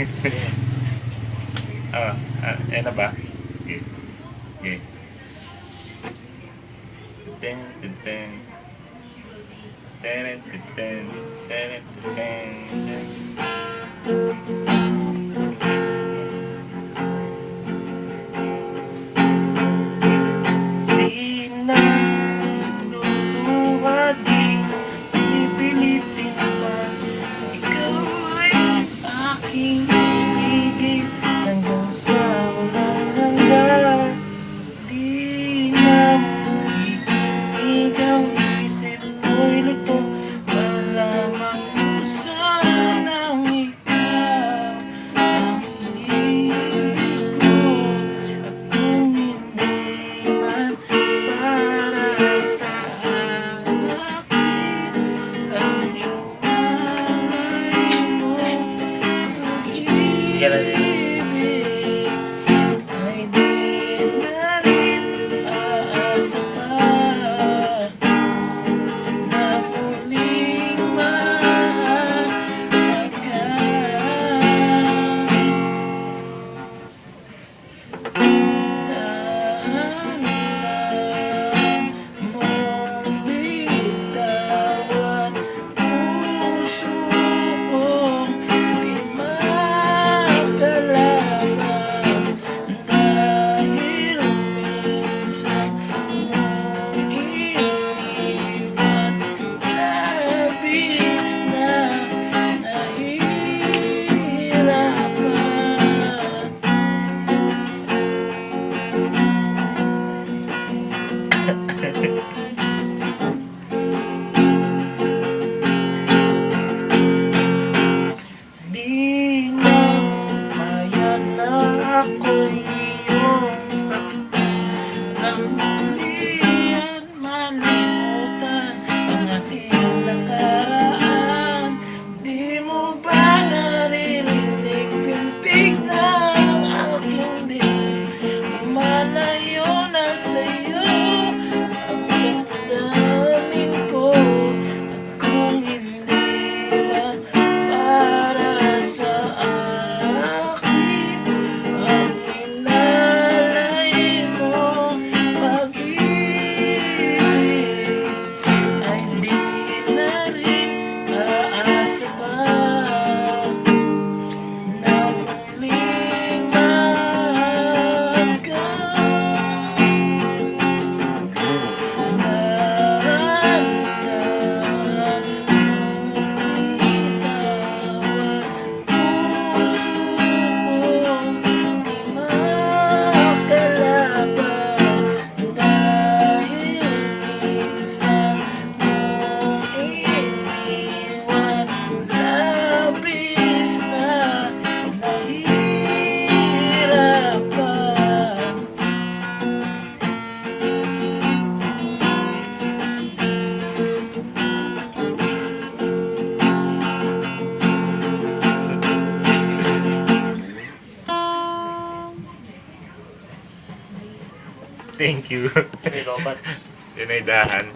Ayan na ba? Okay. Okay. Ten, ten, ten. Ten, ten, ten. Ten, ten, ten. Di na luluha, di pipilitin pa. Ikaw ay aking ibigin hanggang sa walang hanggan. Di na mulinig ang isip ko'y luto. Malaman mo sanang ikaw ang iniibig ko. At kung hindi man para sa akin ang iwalay mo, pag-ibig ay di na rin aasa pa na muling mahalaga. Dahan-dahan mong bitawan puso kong di makalaban. Dahil minsan mong iniwan, labis na nahihirapan. Di na kaya na ako'y iyong saktan nang mulian malimutan ang ating nakaraan. Di mo ba naririnig pintig ng aking dilim? Lumalayo na sa'yo ang damdamin ko. At kung hindi man para sa akin ang inalay mo, pag-ibig ay di na rin aasa pa na muling mahalaga. Dahan-dahan mong bitawan puso kong di makalaban. Dahil minsan mong iniwan, labis na nahihirapan. Thank you. May lobat. Yun ay dahan.